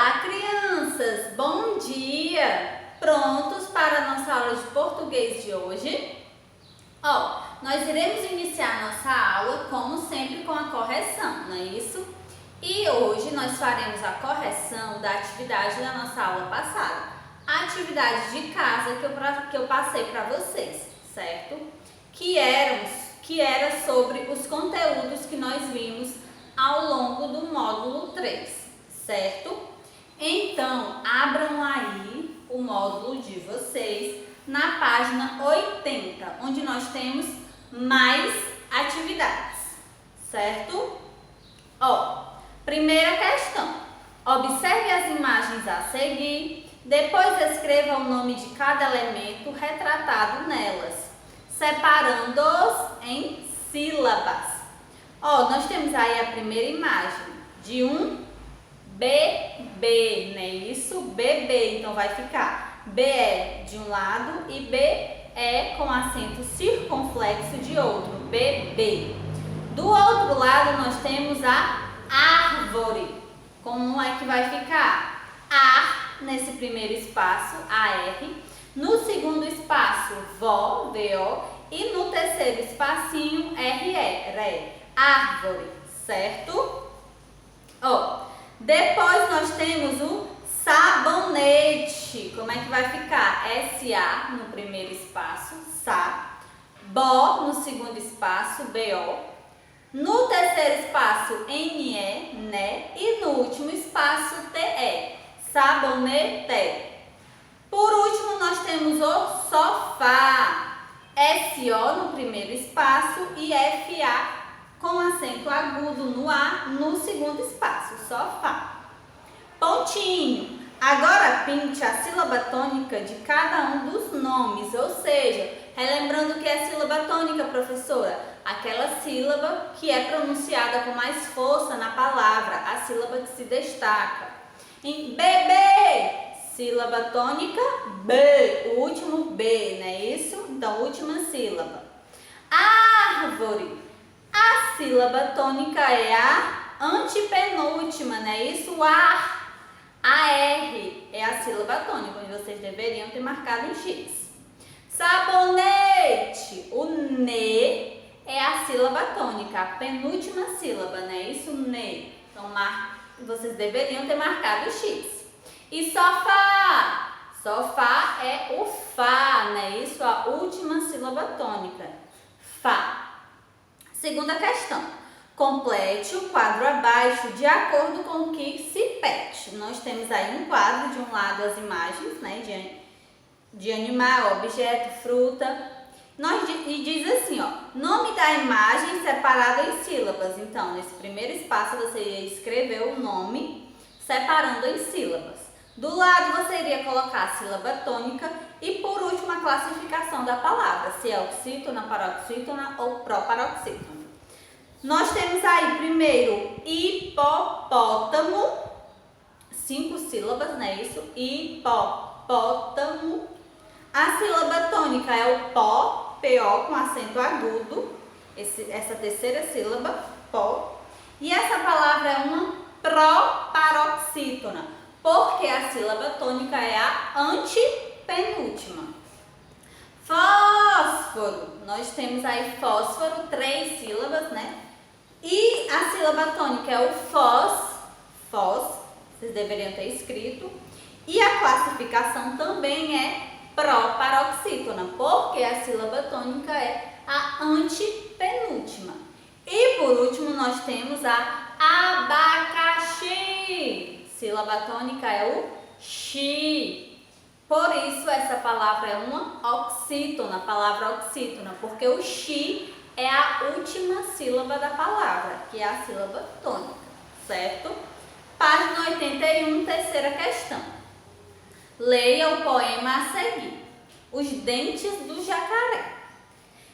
Olá, crianças! Bom dia! Prontos para a nossa aula de português de hoje? Nós iremos iniciar nossa aula, como sempre, com a correção, não é isso? E hoje nós faremos a correção da atividade da nossa aula passada. A atividade de casa que eu passei para vocês, certo? Que era sobre os conteúdos que nós vimos ao longo do módulo 3. Certo? Então, abram aí o módulo de vocês na página 80, onde nós temos mais atividades, certo? Primeira questão. Observe as imagens a seguir, depois escreva o nome de cada elemento retratado nelas, separando-os em sílabas. Nós temos aí a primeira imagem de um bebê, não é isso? Bebê, então vai ficar B de um lado e B com acento circunflexo de outro, bebê. Do outro lado nós temos a árvore. Como é que vai ficar? Nesse primeiro espaço, AR. No segundo espaço, VO, e no terceiro espacinho, RE, árvore, certo? Depois nós temos o sabonete. Como é que vai ficar? SA no primeiro espaço, SA. BO no segundo espaço, BO. No terceiro espaço, NE, NE. E no último espaço, TE, sabonete. Por último, nós temos o sofá. SO no primeiro espaço e FA com acento agudo no A no segundo espaço, sofá. Pontinho. Agora pinte a sílaba tônica de cada um dos nomes, ou seja, relembrando o que é sílaba tônica, professora? Aquela sílaba que é pronunciada com mais força na palavra, a sílaba que se destaca. Em bebê, sílaba tônica, B, o último B, não é isso? Então, última sílaba. Árvore. A sílaba tônica é a antepenúltima, não é isso? AR é a sílaba tônica, onde vocês deveriam ter marcado um X. Sabonete. O NE é a sílaba tônica, a penúltima sílaba, não é isso? NE. Então, vocês deveriam ter marcado o X. E sofá. Sofá é o Fá, não é isso? A última sílaba tônica. Fá. Segunda questão. Complete o quadro abaixo de acordo com o que se pede. Nós temos aí um quadro, de um lado as imagens, né, de animal, objeto, fruta. E diz assim, nome da imagem separado em sílabas. Então, nesse primeiro espaço você ia escrever o nome separando em sílabas. Do lado você iria colocar a sílaba tônica e por último a classificação da palavra, se é oxítona, paroxítona ou proparoxítona. Nós temos aí primeiro hipopótamo, 5 sílabas, não é isso? Hipopótamo. A sílaba tônica é o PO, PO com acento agudo, essa terceira sílaba, PO. E essa palavra é uma proparoxítona, porque a sílaba tônica é a antepenúltima. Fósforo. Nós temos aí fósforo, 3 sílabas, né? E a sílaba tônica é o fós, vocês deveriam ter escrito. E a classificação também é proparoxítona, porque a sílaba tônica é a antepenúltima. E por último nós temos a abacaxi. Sílaba tônica é o xi. Por isso essa palavra é uma oxítona, palavra oxítona, porque o xi é a última sílaba da palavra, que é a sílaba tônica, certo? Página 81, terceira questão. Leia o poema a seguir. Os dentes do jacaré.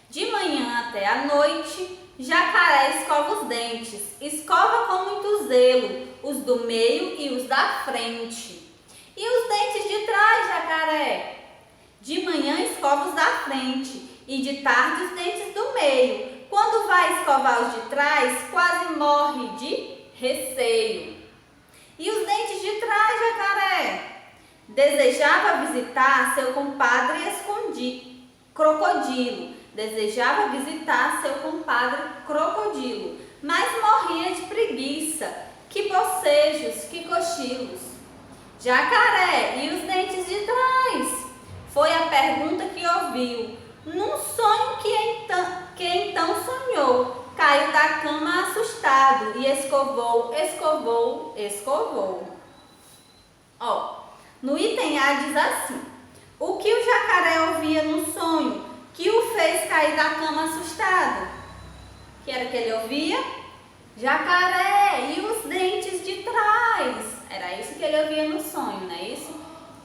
De manhã até a noite, jacaré escova os dentes. Escova com muito zelo, os do meio e os da frente. E os dentes de trás, jacaré? De manhã escova os da frente e de tarde os dentes do meio. Quando vai escovar os de trás, quase morre de receio. E os dentes de trás, Desejava visitar seu compadre crocodilo. Desejava visitar seu compadre crocodilo, mas morria de preguiça. Que bocejos, que cochilos. Jacaré, e os dentes de trás? Foi a pergunta que ouviu. Num sonho que então sonhou, caiu da cama assustado e escovou. Ó, no item A diz assim: o que o jacaré ouvia no sonho que o fez cair da cama assustado? Que era que ele ouvia? Jacaré e os dentes de trás. Era isso que ele ouvia no sonho, não é isso?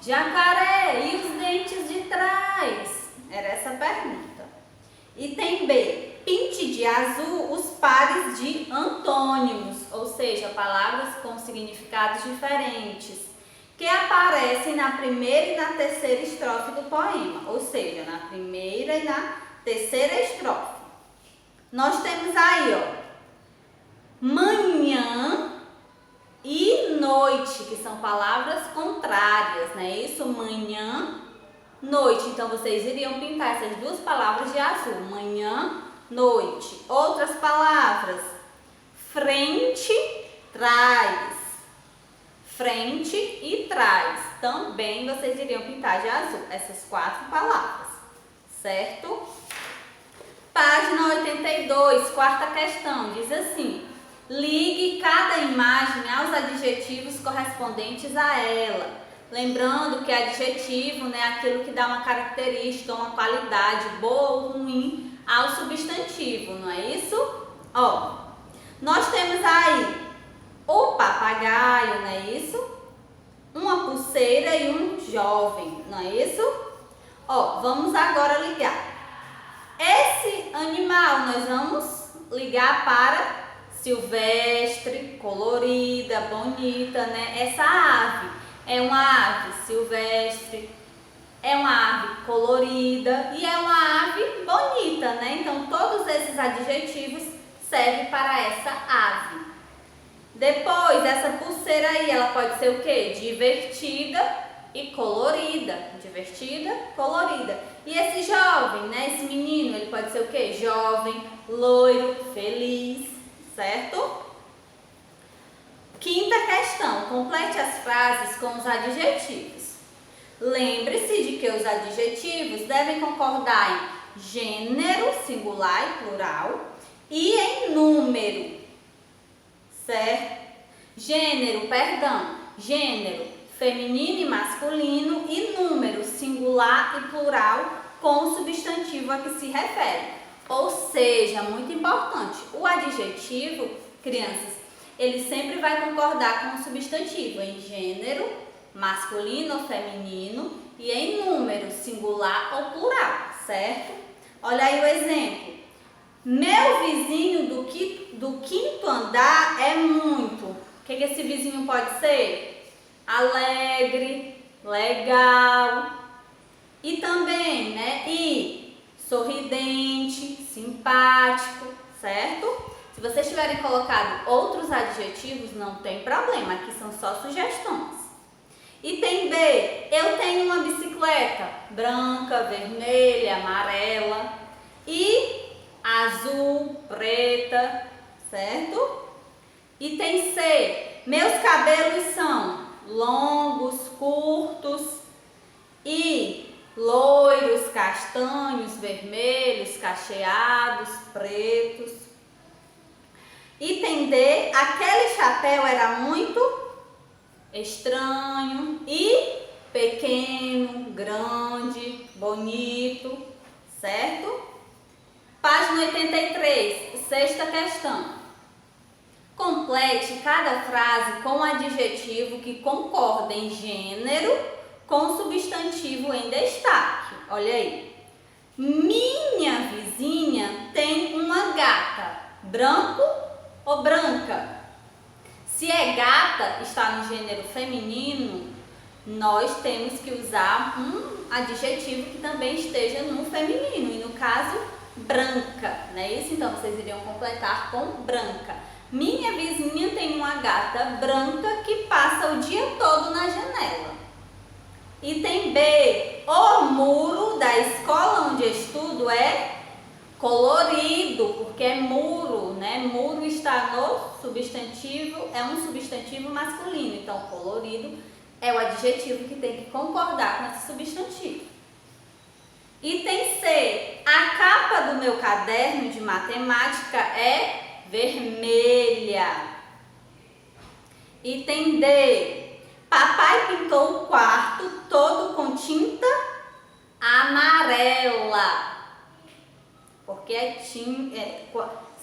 Jacaré e os dentes de trás. Era essa a pergunta. Item B. Pinte de azul os pares de antônimos, ou seja, palavras com significados diferentes, que aparecem na primeira e na terceira estrofe do poema, ou seja, na primeira e na terceira estrofe. Nós temos aí, ó, manhã e noite, que são palavras contrárias, não é isso? Manhã, noite. Então, vocês iriam pintar essas duas palavras de azul, manhã, noite. Outras palavras, frente, trás. Frente e trás. Também vocês iriam pintar de azul essas quatro palavras, certo? Página 82, quarta questão, diz assim: ligue cada imagem aos adjetivos correspondentes a ela. Lembrando que adjetivo, né, é aquilo que dá uma característica, uma qualidade boa ou ruim ao substantivo, não é isso? Ó, nós temos aí o papagaio, não é isso? Uma pulseira e um jovem, não é isso? Ó, vamos agora ligar. Esse animal nós vamos ligar para silvestre, colorida, bonita, né? Essa ave é uma ave silvestre, é uma ave colorida e é uma ave bonita, né? Então, todos esses adjetivos servem para essa ave. Depois, essa pulseira aí, ela pode ser o quê? Divertida e colorida. Divertida, colorida. E esse jovem, né? Esse menino, ele pode ser o quê? Jovem, loiro, feliz, certo? Quinta questão. Complete as frases com os adjetivos. Lembre-se de que os adjetivos devem concordar em gênero, singular e plural, e em número. Certo? Gênero, feminino e masculino, e número, singular e plural, com o substantivo a que se refere. Ou seja, muito importante, o adjetivo, crianças, ele sempre vai concordar com o substantivo em gênero, masculino ou feminino, e em número, singular ou plural, certo? Olha aí o exemplo. Meu vizinho do quinto andar é muito. O que esse vizinho pode ser? Alegre, legal. E também, né? E sorridente, simpático, certo? Se vocês tiverem colocado outros adjetivos, não tem problema. Aqui são só sugestões. Item B. Eu tenho uma bicicleta branca, vermelha, amarela e azul, preta, certo? Item C. Meus cabelos são longos, curtos e loiros, castanhos, vermelhos, cacheados, pretos. Item D. Aquele chapéu era muito estranho e pequeno, grande, bonito, certo? Página 83, sexta questão. Complete cada frase com um adjetivo que concorda em gênero com substantivo em destaque. Olha aí. Minha vizinha tem uma gata. Branco ou branca? Se é gata, está no gênero feminino, nós temos que usar um adjetivo que também esteja no feminino. E no caso, branca, não é isso? Então, vocês iriam completar com branca. Minha vizinha tem uma gata branca que passa o dia todo na janela. Item B, o muro da escola onde estudo é colorido, porque é muro, né? Muro está no substantivo, é um substantivo masculino, então colorido é o adjetivo que tem que concordar com esse substantivo. Item C, a capa do meu caderno de matemática é vermelha. Item D, papai pintou o quarto todo com tinta amarela. Porque é tinta,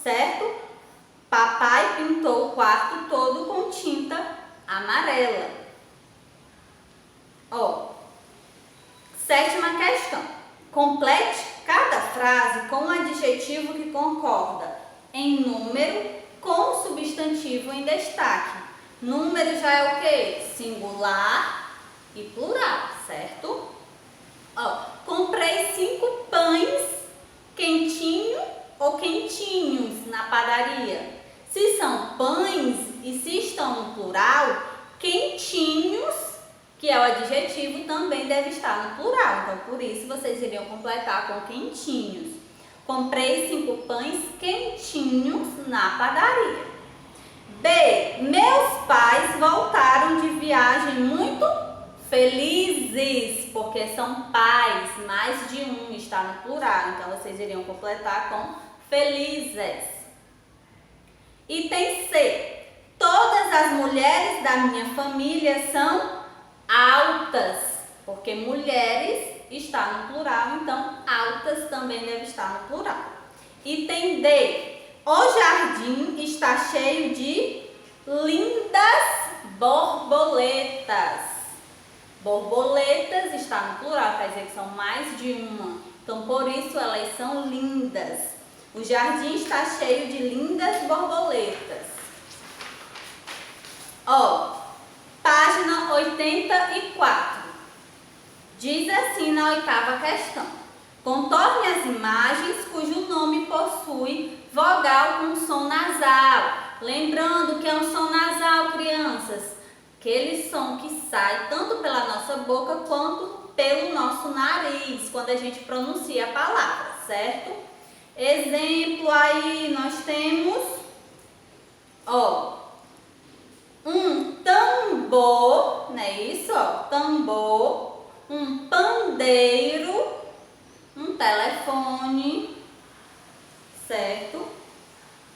certo? Papai pintou o quarto todo com tinta amarela. Ó, sétima questão. Complete cada frase com um adjetivo que concorda em número com o substantivo em destaque. Número já é o quê? Singular e plural, certo? Ó, comprei 5 pães quentinho ou quentinhos na padaria. Se são pães e se estão no plural, quentinhos, que é o adjetivo, também deve estar no plural. Então, por isso, vocês iriam completar com quentinhos. Comprei 5 pães quentinhos na padaria. B. Meus pais voltaram de viagem muito felizes, porque são pais, mais de um está no plural, então vocês iriam completar com felizes. Item C. Todas as mulheres da minha família são altas, porque mulheres está no plural, então altas também deve estar no plural. Item D. O jardim está cheio de lindas borboletas. Borboletas está no plural, quer dizer que são mais de uma. Então, por isso, elas são lindas. O jardim está cheio de lindas borboletas. Ó, página 84. Diz assim na 8ª questão. Contorne as imagens cujo nome possui vogal com som nasal. Lembrando que é um som nasal, crianças. Aquele som que sai tanto pela nossa boca quanto pelo nosso nariz, quando a gente pronuncia a palavra, certo? Exemplo aí, nós temos, ó, um tambor, não é isso? Ó, tambor, um pandeiro, um telefone, certo?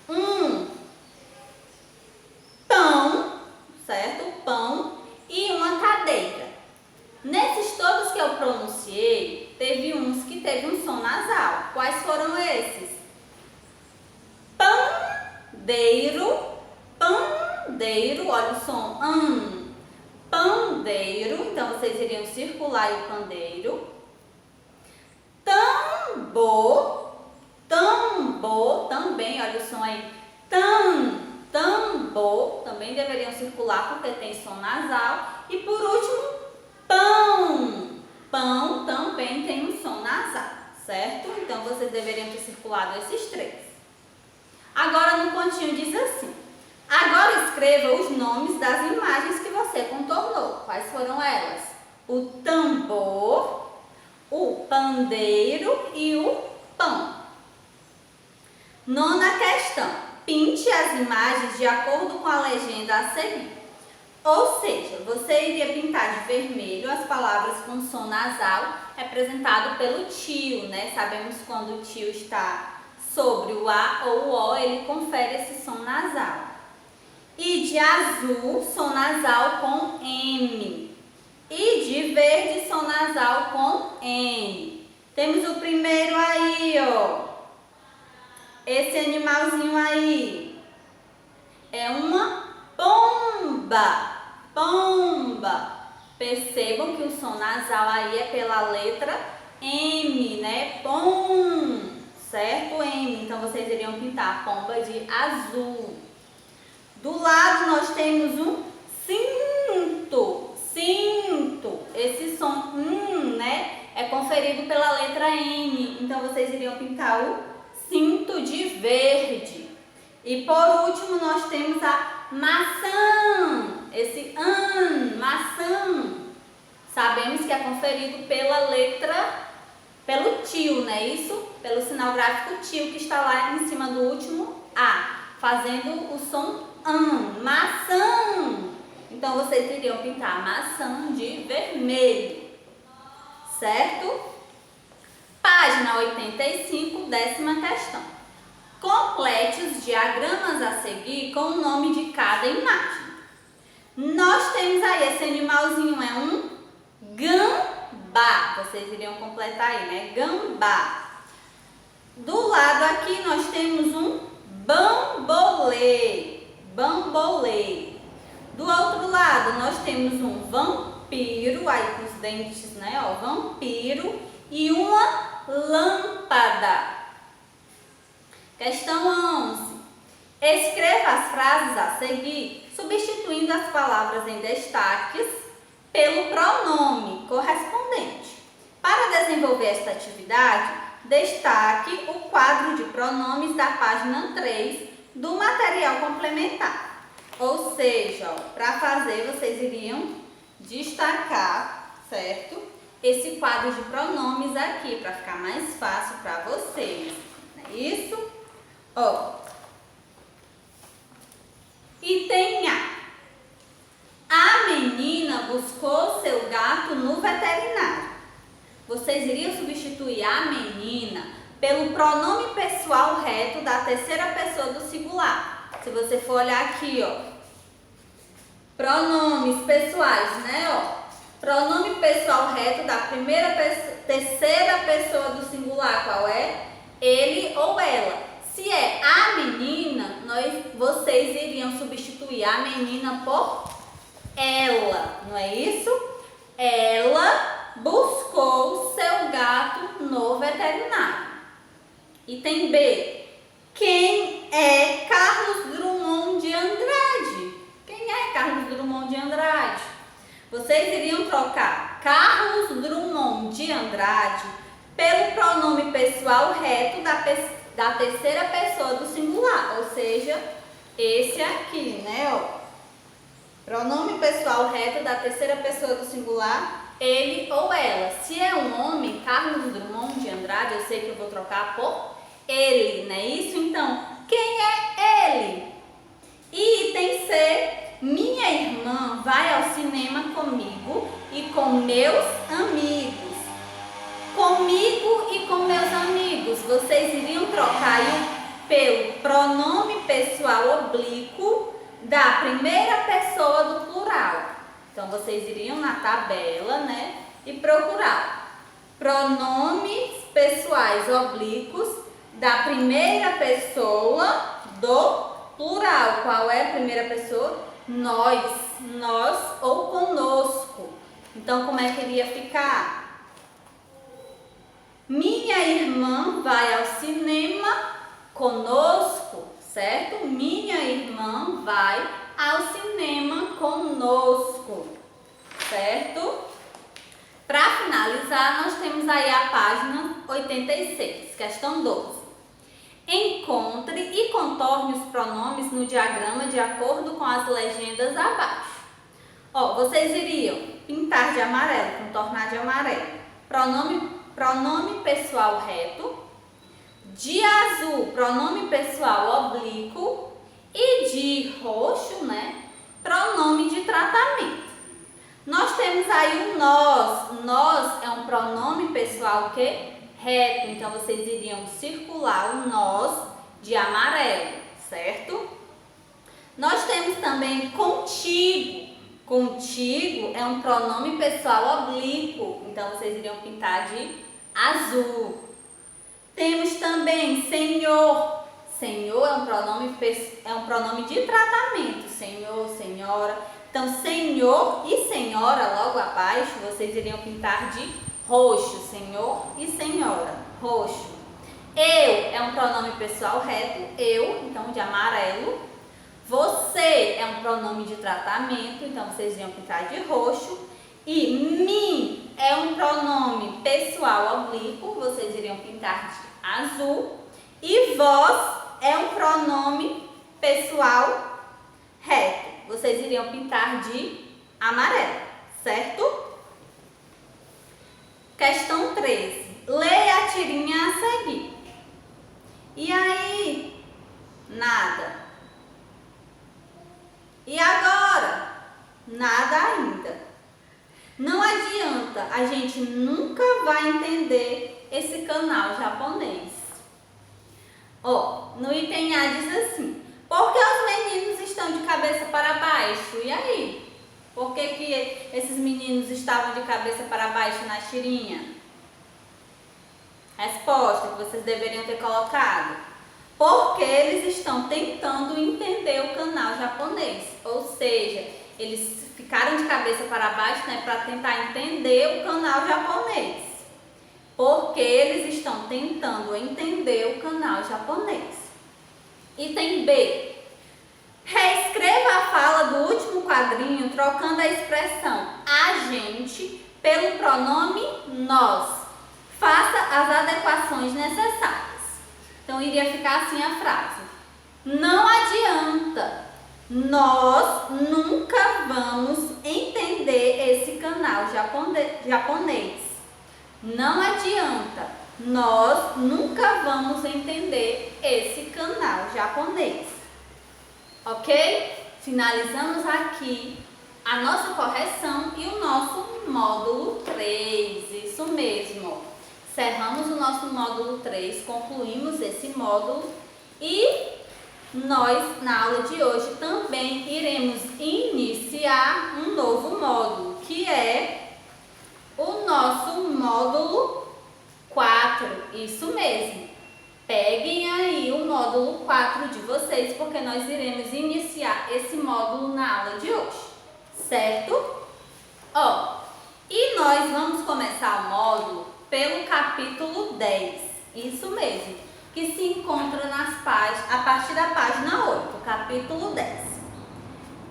Um pão, certo? Pão e uma cadeira. Nesses todos que eu pronunciei, teve uns que teve um som nasal. Quais foram esses? Pandeiro, pandeiro, olha o som, pandeiro, então vocês iriam circular o pandeiro. Tambor, tambor, também, olha o som aí, tambor, também deveriam circular porque tem som nasal. E por último, pão, pão também tem um som nasal, certo? Então vocês deveriam ter circulado esses 3. Agora no pontinho diz assim: agora escreva os nomes das imagens que você contornou. Quais foram elas? O tambor, o pandeiro e o pão. 9ª questão. Pinte as imagens de acordo com a legenda a seguir. Ou seja, você iria pintar de vermelho as palavras com som nasal, representado pelo tio, né? Sabemos quando o tio está sobre o A ou o O, ele confere esse som nasal. E de azul, som nasal com M. E de verde, som nasal com N. Temos o primeiro aí, ó. Esse animalzinho aí é uma pomba. Pomba. Percebam que o som nasal aí é pela letra M, né? Pom, certo? M. Então, vocês iriam pintar a pomba de azul. Do lado, nós temos um cinto. Cinto. Esse som, né? É conferido pela letra M. Então, vocês iriam pintar o cinto de verde. E por último, nós temos a maçã. Esse maçã. sabemos que é conferido pela letra, pelo tio, não é isso? Pelo sinal gráfico tio que está lá em cima do último A, fazendo o som an, maçã. Então, vocês iriam pintar maçã de vermelho, certo? Página 85, 10ª questão. Complete os diagramas a seguir com o nome de cada imagem. Nós temos aí, esse animalzinho é um gambá. Vocês iriam completar aí, né? Gambá. Do lado aqui nós temos um bambolê. Bambolê. Do outro lado nós temos um vampiro, aí com os dentes, né? Ó, vampiro. E uma lâmpada. Questão 11. Escreva as frases a seguir, substituindo as palavras em destaques pelo pronome correspondente. Para desenvolver esta atividade, destaque o quadro de pronomes da página 3 do material complementar. Ou seja, para fazer, vocês iriam destacar, certo? Esse quadro de pronomes aqui, para ficar mais fácil para vocês. Não é isso? Ó. Item A. A menina buscou seu gato no veterinário. Vocês iriam substituir a menina pelo pronome pessoal reto da terceira pessoa do singular. Se você for olhar aqui, ó, pronomes pessoais, né, ó. Pronome pessoal reto da terceira pessoa do singular, qual é? Ele ou ela. Se é a menina, vocês iriam substituir a menina por ela, não é isso? Ela buscou seu gato no veterinário. Item B. Quem é Carlos Drummond de Andrade? Quem é Carlos Drummond de Andrade? Vocês iriam trocar Carlos Drummond de Andrade pelo pronome pessoal reto da terceira pessoa do singular, ou seja, esse aqui, né, ó. Pronome pessoal reto da terceira pessoa do singular, ele ou ela. Se é um homem, Carlos Drummond de Andrade, eu sei que eu vou trocar por ele, não é isso? Então, quem é ele? E item C. Minha irmã vai ao cinema comigo e com meus amigos. Comigo e com meus amigos, vocês iriam trocar aí pelo pronome pessoal oblíquo da primeira pessoa do plural. Então, vocês iriam na tabela, né, e procurar pronomes pessoais oblíquos da primeira pessoa do plural. Qual é a primeira pessoa? Nós, ou conosco. Então, como é que iria ficar? Minha irmã vai ao cinema conosco, certo? Minha irmã vai ao cinema conosco, certo? Para finalizar, nós temos aí a página 86, questão 12. Encontre e contorne os pronomes no diagrama de acordo com as legendas abaixo. Ó, vocês iriam pintar de amarelo, contornar de amarelo. Pronome pessoal reto. De azul, pronome pessoal oblíquo. E de roxo, né, pronome de tratamento. Nós temos aí o nós. Nós é um pronome pessoal que reto, então vocês iriam circular o nós de amarelo, certo? Nós temos também contigo. Contigo é um pronome pessoal oblíquo, então vocês iriam pintar de azul. Temos também senhor. Senhor é um pronome de tratamento, senhor, senhora. Então, senhor e senhora logo abaixo, vocês iriam pintar de roxo, senhor e senhora, roxo. Eu é um pronome pessoal reto, eu, então de amarelo. Você é um pronome de tratamento, então vocês iriam pintar de roxo. E mim é um pronome pessoal oblíquo, vocês iriam pintar de azul. E vós é um pronome pessoal reto, vocês iriam pintar de amarelo, certo? Questão 13. Leia a tirinha a seguir. E aí? Nada. E agora? Nada ainda. Não adianta, a gente nunca vai entender esse canal japonês. Ó, no item A diz assim: por que os meninos estão de cabeça para baixo? E aí? Por que esses meninos estavam de cabeça para baixo na tirinha? Resposta que vocês deveriam ter colocado: porque eles estão tentando entender o canal japonês. Ou seja, eles ficaram de cabeça para baixo, né, para tentar entender o canal japonês. Porque eles estão tentando entender o canal japonês. Item B. Reescreva a fala do último quadrinho trocando a expressão a gente pelo pronome nós. Faça as adequações necessárias. Então, iria ficar assim a frase: não adianta, nós nunca vamos entender esse canal japonês. Não adianta, nós nunca vamos entender esse canal japonês. Ok? Finalizamos aqui a nossa correção e o nosso módulo 3. Isso mesmo. Encerramos o nosso módulo 3, concluímos esse módulo e nós, na aula de hoje, também iremos iniciar um novo módulo, que é o nosso módulo 4. Isso mesmo. Peguem aí o módulo 4 de vocês, porque nós iremos iniciar esse módulo na aula de hoje, certo? Ó, e nós vamos começar o módulo pelo capítulo 10, isso mesmo, que se encontra a partir da página 8, capítulo 10.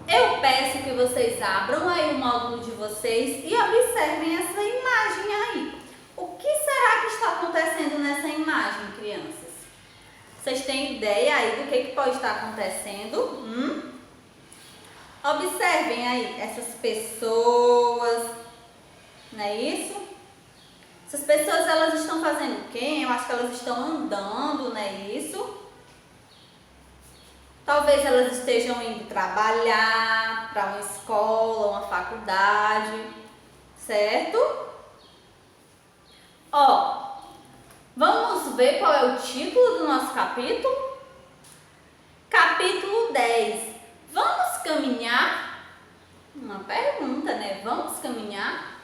Eu peço que vocês abram aí o módulo de vocês e observem essa imagem aí. O que será que está acontecendo nessa imagem, crianças? Vocês têm ideia aí do que pode estar acontecendo? Observem aí essas pessoas, não é isso? Essas pessoas, elas estão fazendo o quê? Eu acho que elas estão andando, não é isso? Talvez elas estejam indo trabalhar para uma escola, uma faculdade, certo? Ó, vamos ver qual é o título do nosso capítulo? Capítulo 10. Vamos caminhar? Uma pergunta, né? Vamos caminhar?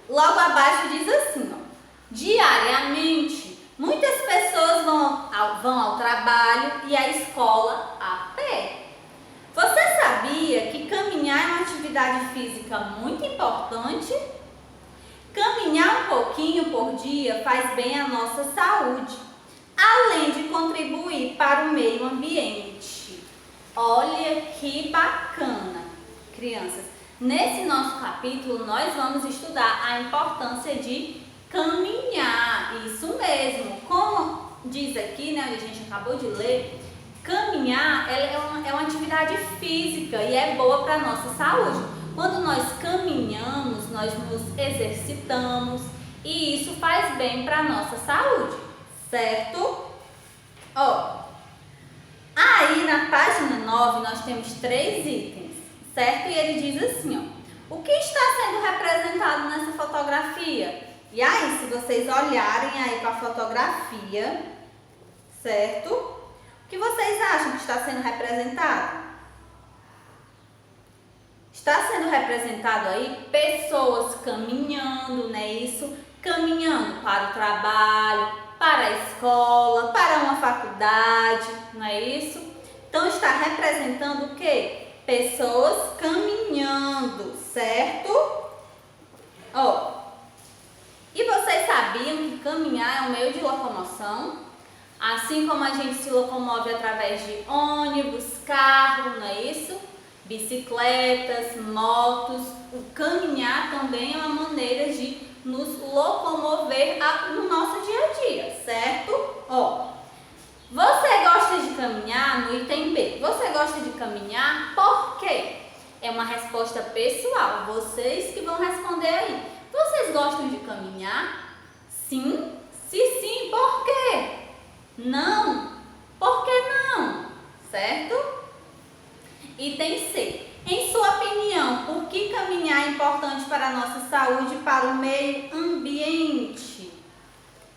Logo abaixo diz assim, ó: diariamente, muitas pessoas vão ao trabalho e à escola a pé. Você sabia que caminhar é uma atividade física muito importante? Caminhar um pouquinho por dia faz bem à nossa saúde, além de contribuir para o meio ambiente. Olha que bacana, crianças. Nesse nosso capítulo, nós vamos estudar a importância de caminhar. Isso mesmo. Como diz aqui, né, a gente acabou de ler, caminhar é uma atividade física e é boa para a nossa saúde. Quando nós caminhamos, nós nos exercitamos e isso faz bem para a nossa saúde, certo? Ó, aí na página 9 nós temos 3 itens. Certo? E ele diz assim, ó: o que está sendo representado nessa fotografia? E aí, se vocês olharem aí para a fotografia, certo? O que vocês acham que está sendo representado? Está sendo representado aí pessoas caminhando, não é isso? Caminhando para o trabalho, para a escola, para uma faculdade, não é isso? Então, está representando o quê? Pessoas caminhando, certo? Ó, e vocês sabiam que caminhar é um meio de locomoção? Assim como a gente se locomove através de ônibus, carro, não é isso? Bicicletas, motos, o caminhar também é uma maneira de nos locomover no nosso dia a dia, certo? Ó, você gosta de caminhar? No item B. Você gosta de caminhar? Por quê? É uma resposta pessoal. Vocês que vão responder aí. Vocês Vocês gostam de caminhar? Sim? Se sim, por quê? Não? Por que não? Certo? Item C. Em sua opinião, por que caminhar é importante para a nossa saúde e para o meio ambiente?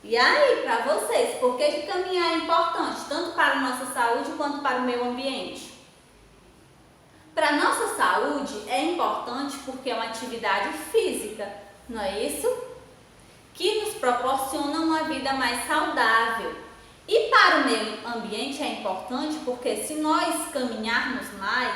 E aí, para vocês, por que caminhar é importante, tanto para a nossa saúde quanto para o meio ambiente? Para a nossa saúde é importante porque é uma atividade física, não é isso? Que nos proporciona uma vida mais saudável. E para o meio ambiente é importante porque se nós caminharmos mais,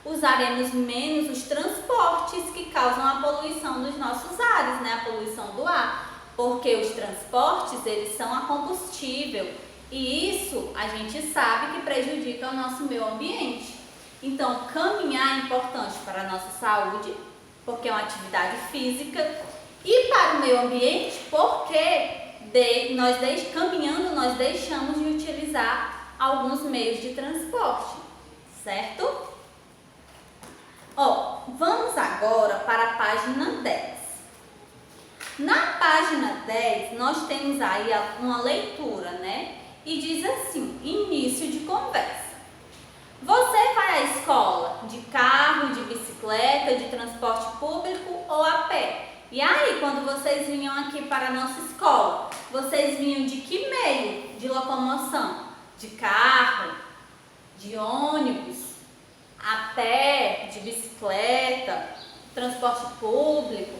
usaremos menos os transportes que causam a poluição dos nossos ares, né? A poluição do ar. Porque os transportes, eles são a combustível e isso a gente sabe que prejudica o nosso meio ambiente. Então, caminhar é importante para a nossa saúde, porque é uma atividade física, e para o meio ambiente, porque caminhando nós deixamos de utilizar alguns meios de transporte, certo? Vamos agora para a página 10. Na página 10, nós temos aí uma leitura, né? E diz assim, início de conversa. Você vai à escola de carro, de bicicleta, de transporte público ou a pé? E aí, quando vocês vinham aqui para a nossa escola, vocês vinham de que meio de locomoção? De carro, de ônibus, a pé, de bicicleta, transporte público?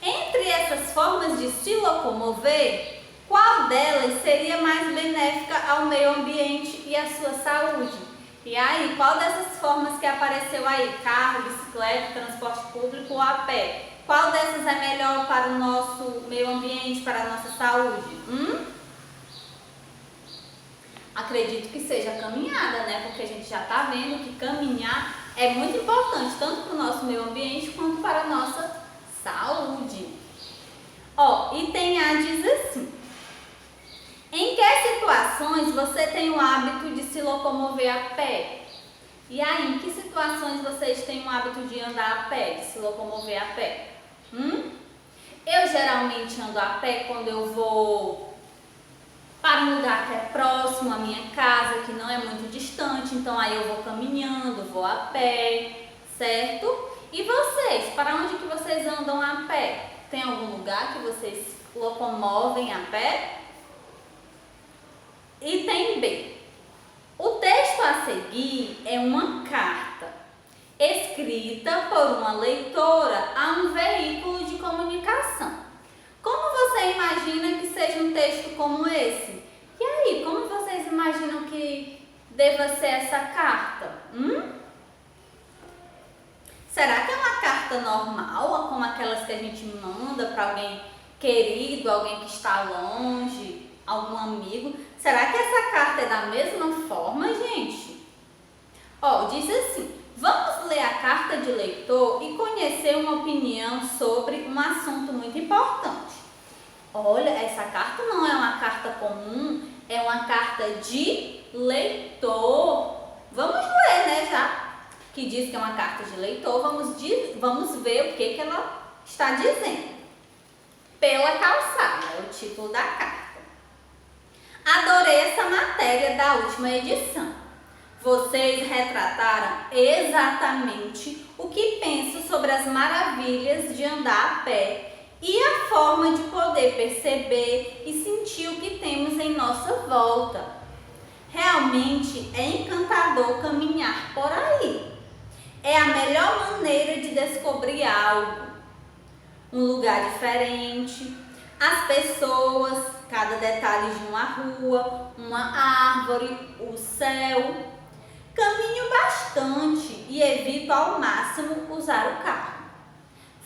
Entre essas formas de se locomover, qual delas seria mais benéfica ao meio ambiente e à sua saúde? E aí, qual dessas formas que apareceu aí? Carro, bicicleta, transporte público ou a pé? Qual dessas é melhor para o nosso meio ambiente, para a nossa saúde? Acredito que seja a caminhada, né? Porque a gente já está vendo que caminhar é muito importante, tanto para o nosso meio ambiente quanto para a nossa saúde. Item A diz assim: em que situações você tem o hábito de se locomover a pé? E aí, em que situações vocês têm o hábito de andar a pé, de se locomover a pé? Eu geralmente ando a pé quando eu vou para um lugar que é próximo à minha casa, que não é muito distante, então aí eu vou caminhando, vou a pé, certo? E vocês, para onde que vocês andam a pé? Tem algum lugar que vocês locomovem a pé? Item B. O texto a seguir é uma carta escrita por uma leitora a um veículo de comunicação. Como você imagina que seja um texto como esse? E aí, como vocês imaginam que deva ser essa carta? Será que é uma carta normal, como aquelas que a gente manda para alguém querido, alguém que está longe, algum amigo? Será que essa carta é da mesma forma, gente? Diz assim: vamos ler a carta de leitor e conhecer uma opinião sobre um assunto muito importante. Olha, essa carta não é uma carta comum, é uma carta de leitor. Vamos ler, né, já? Que diz que é uma carta de leitor, vamos ver o que ela está dizendo. Pela calçada, é o título da carta. Adorei essa matéria da última edição. Vocês retrataram exatamente o que penso sobre as maravilhas de andar a pé e a forma de poder perceber e sentir o que temos em nossa volta. Realmente é encantador caminhar por aí. É a melhor maneira de descobrir algo, um lugar diferente, as pessoas, cada detalhe de uma rua, uma árvore, o céu. Caminho bastante e evito ao máximo usar o carro.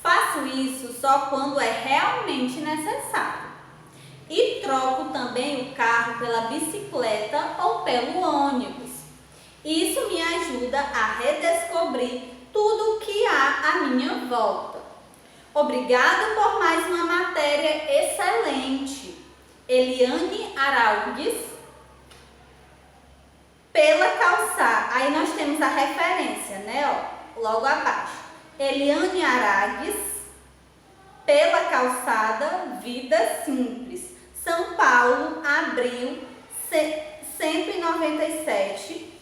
Faço isso só quando é realmente necessário. E troco também o carro pela bicicleta ou pelo ônibus. Isso me ajuda a redescobrir tudo o que há à minha volta. Obrigado por mais uma matéria excelente. Eliane Araúgues, pela calçada. Aí nós temos a referência, né? Logo abaixo. Eliane Araúgues, pela calçada Vida Simples, São Paulo, abril 197,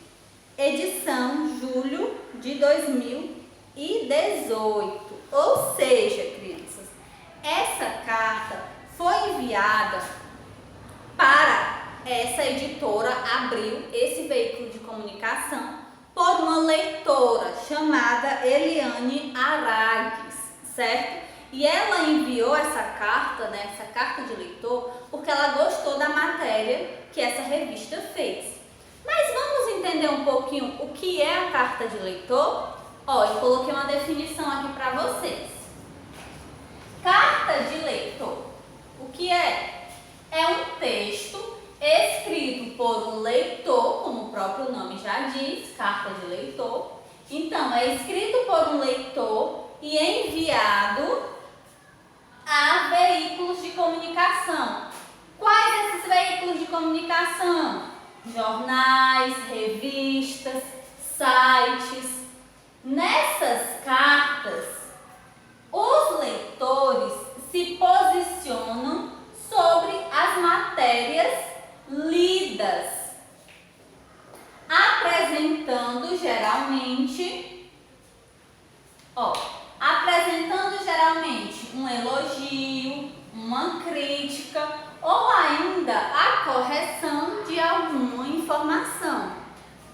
edição julho de 2018. Ou seja, crianças, essa carta foi enviada para essa editora Abril, esse veículo de comunicação, por uma leitora chamada Eliane Aragues, certo? E ela enviou essa carta, né, essa carta de leitor, porque ela gostou da matéria que essa revista fez. Mas vamos entender um pouquinho o que é a carta de leitor? Ó, eu coloquei uma definição aqui para vocês. Carta de leitor, o que é? É um texto escrito por um leitor, como o próprio nome já diz, carta de leitor. Então, é escrito por um leitor e enviado a veículos de comunicação. Quais esses veículos de comunicação? Jornais, revistas, sites. Nessas cartas, os leitores se posicionam sobre as matérias lidas, apresentando geralmente um elogio, uma crítica ou ainda a correção de alguma informação.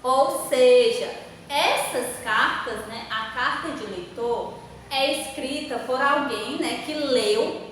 Ou seja, essas cartas, né, a carta de leitor é escrita por alguém, né, que leu,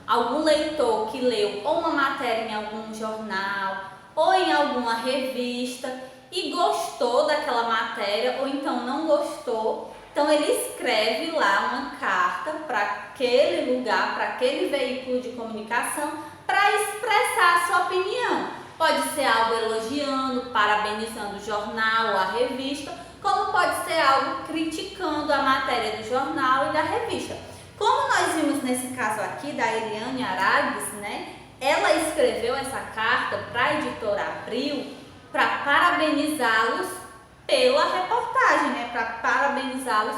algum leitor que leu ou uma matéria em algum jornal ou em alguma revista e gostou daquela matéria ou então não gostou. Então ele escreve lá uma carta para aquele lugar, para aquele veículo de comunicação, para expressar a sua opinião. Pode ser algo elogiando, parabenizando o jornal ou a revista, como pode ser algo criticando a matéria do jornal e da revista. Como nós vimos nesse caso aqui da Eliane Aragues, né? Ela escreveu essa carta para a editora Abril para parabenizá-los pela reportagem, né? Para parabenizá-los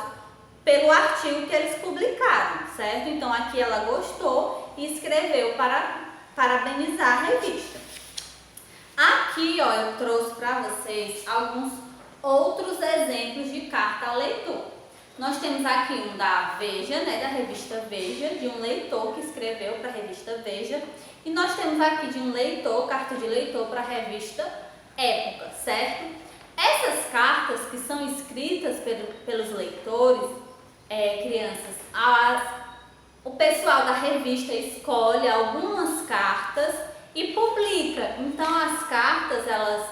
pelo artigo que eles publicaram, certo? Então aqui ela gostou e escreveu para parabenizar a revista. Aqui, ó, eu trouxe para vocês alguns outros exemplos de carta a leitor. Nós temos aqui um da Veja, né, da revista Veja, de um leitor que escreveu para a revista Veja. E nós temos aqui de um leitor, carta de leitor para a revista Época, certo? Essas cartas que são escritas pelos leitores, crianças, o pessoal da revista escolhe algumas cartas e publica. Então as cartas,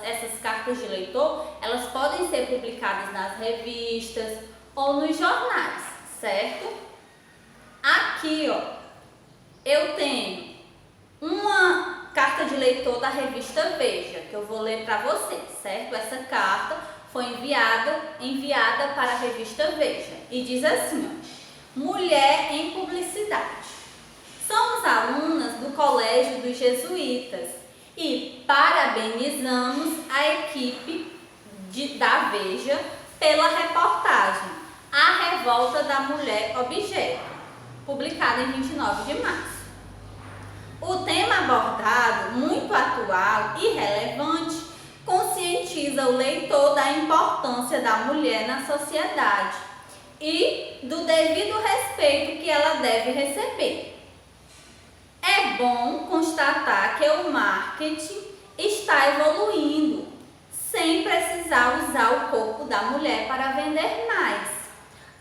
essas cartas de leitor, elas podem ser publicadas nas revistas ou nos jornais, certo? Aqui, ó, eu tenho uma carta de leitor da revista Veja, que eu vou ler para vocês, certo? Essa carta foi enviada para a revista Veja e diz assim, ó: Mulher em Publicidade. Somos alunas do Colégio dos Jesuítas e parabenizamos a equipe da Veja pela reportagem A Revolta da Mulher Objeto, publicada em 29 de março. O tema abordado, muito atual e relevante, conscientiza o leitor da importância da mulher na sociedade e do devido respeito que ela deve receber. É bom constatar que o marketing está evoluindo, sem precisar usar o corpo da mulher para vender mais.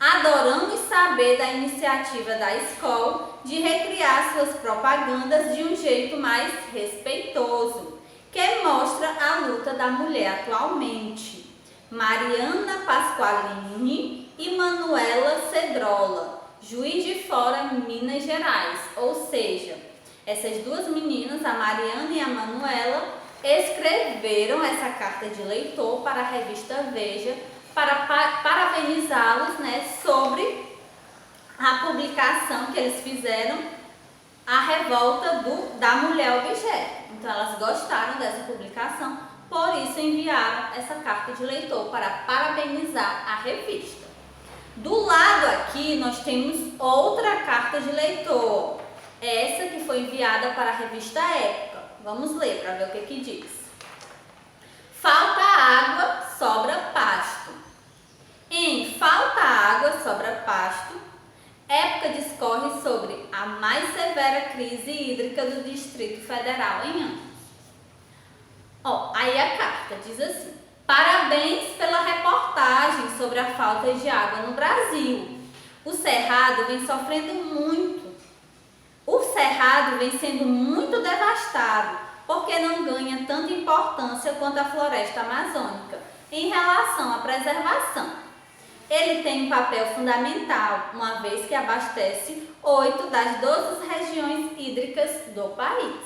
Adoramos saber da iniciativa da escola de recriar suas propagandas de um jeito mais respeitoso, que mostra a luta da mulher atualmente. Mariana Pasqualini e Manuela Cedrola, Juiz de Fora, Minas Gerais. Ou seja, essas duas meninas, a Mariana e a Manuela, escreveram essa carta de leitor para a revista Veja para parabenizá-los, né, sobre a publicação que eles fizeram, A Revolta da Mulher Objeto. Então elas gostaram dessa publicação, por isso enviaram essa carta de leitor para parabenizar a revista. Do lado aqui aqui nós temos outra carta de leitor. Essa que foi enviada para a revista Época. Vamos ler para ver o que diz. Falta água, sobra pasto. Em Falta água, sobra pasto, Época discorre sobre a mais severa crise hídrica do Distrito Federal em anos. Aí a carta diz assim: parabéns pela reportagem sobre a falta de água no Brasil. O Cerrado vem sofrendo muito. O Cerrado vem sendo muito devastado porque não ganha tanta importância quanto a floresta amazônica em relação à preservação. Ele tem um papel fundamental, uma vez que abastece 8 das 12 regiões hídricas do país.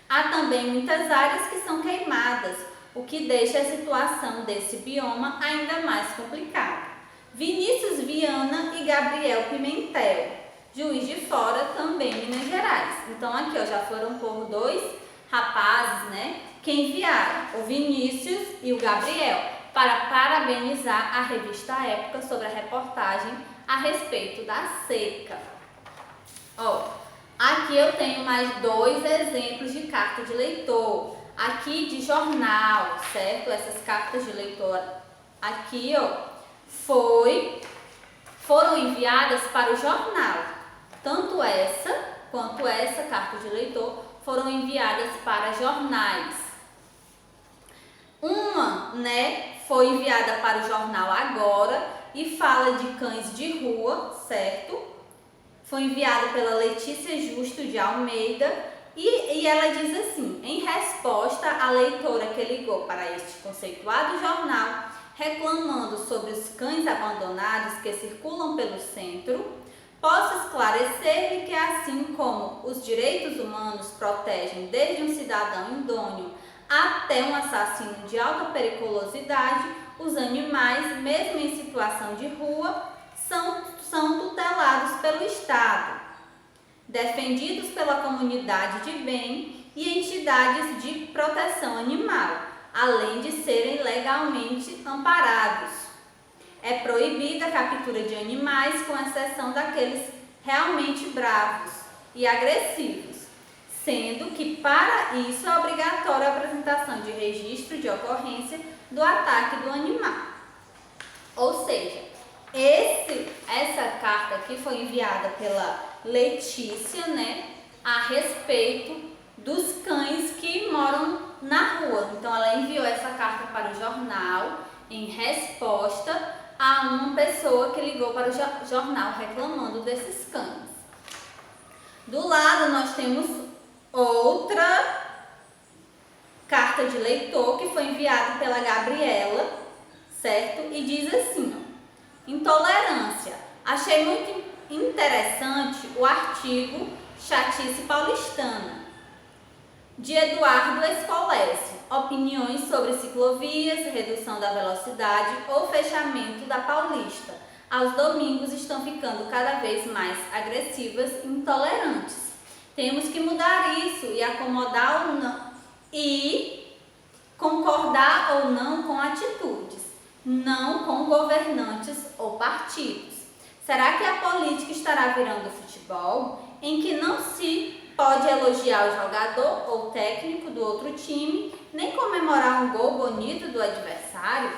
Há também muitas áreas que são queimadas, o que deixa a situação desse bioma ainda mais complicada. Vinícius Viana e Gabriel Pimentel, Juiz de Fora, também Minas Gerais. Então aqui já foram por 2 rapazes, que enviaram, o Vinícius e o Gabriel, para parabenizar a revista Época sobre a reportagem a respeito da seca. Aqui eu tenho mais 2 exemplos de carta de leitor. Aqui de jornal, certo? Essas cartas de leitor aqui, foram enviadas para o jornal. Tanto essa quanto essa carta de leitor foram enviadas para jornais. Uma, foi enviada para o jornal Agora e fala de cães de rua, certo? Foi enviada pela Letícia Justo de Almeida e ela diz assim: em resposta à leitora que ligou para este conceituado jornal, reclamando sobre os cães abandonados que circulam pelo centro, posso esclarecer-lhe que, assim como os direitos humanos protegem desde um cidadão idôneo até um assassino de alta periculosidade, os animais, mesmo em situação de rua, são tutelados pelo Estado, defendidos pela comunidade de bem e entidades de proteção animal, além de serem legalmente amparados. É proibida a captura de animais, com exceção daqueles realmente bravos e agressivos, sendo que para isso é obrigatória a apresentação de registro de ocorrência do ataque do animal. Ou seja, essa carta aqui foi enviada pela Letícia, a respeito dos cães que moram na rua. Então ela enviou essa carta para o jornal em resposta a uma pessoa que ligou para o jornal reclamando desses cães. Do lado nós temos outra carta de leitor que foi enviada pela Gabriela, certo? E diz assim: intolerância. Achei muito interessante o artigo Chatice Paulistana, de Eduardo Escolese, opiniões sobre ciclovias, redução da velocidade ou fechamento da Paulista. Aos domingos estão ficando cada vez mais agressivas e intolerantes. Temos que mudar isso e acomodar ou não, e concordar ou não com atitudes, não com governantes ou partidos. Será que a política estará virando futebol, em que não se pode elogiar o jogador ou técnico do outro time, nem comemorar um gol bonito do adversário?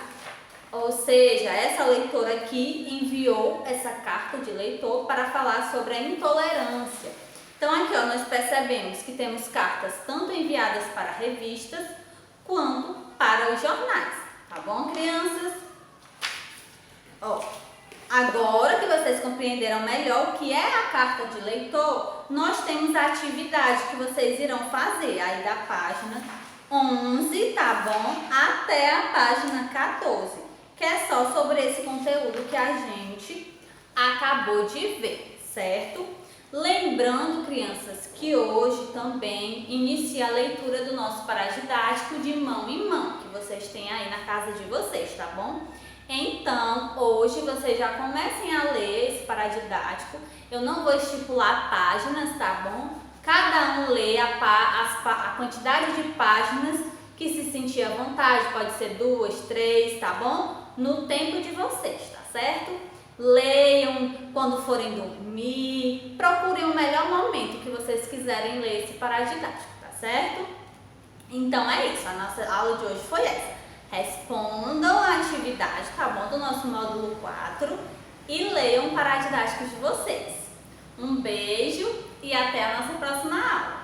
Ou seja, essa leitora aqui enviou essa carta de leitor para falar sobre a intolerância. Então aqui nós percebemos que temos cartas tanto enviadas para revistas quanto para os jornais. Tá bom, crianças? Agora que vocês compreenderam melhor o que é a carta de leitor, nós temos a atividade que vocês irão fazer aí da página 11, tá bom? Até a página 14, que é só sobre esse conteúdo que a gente acabou de ver, certo? Lembrando, crianças, que hoje também inicia a leitura do nosso paradidático de mão em mão, que vocês têm aí na casa de vocês, tá bom? Então, hoje vocês já comecem a ler esse paradidático. Eu não vou estipular páginas, tá bom? Cada um lê a quantidade de páginas que se sentir à vontade. Pode ser 2, 3, tá bom? No tempo de vocês, tá certo? Leiam, quando quando forem dormir, procurem o melhor momento que vocês quiserem ler esse paradidático, tá certo? Então é isso, a nossa aula de hoje foi essa. Respondam a atividade, tá bom? Do nosso módulo 4 e leiam o paradidático de vocês. Um beijo e até a nossa próxima aula.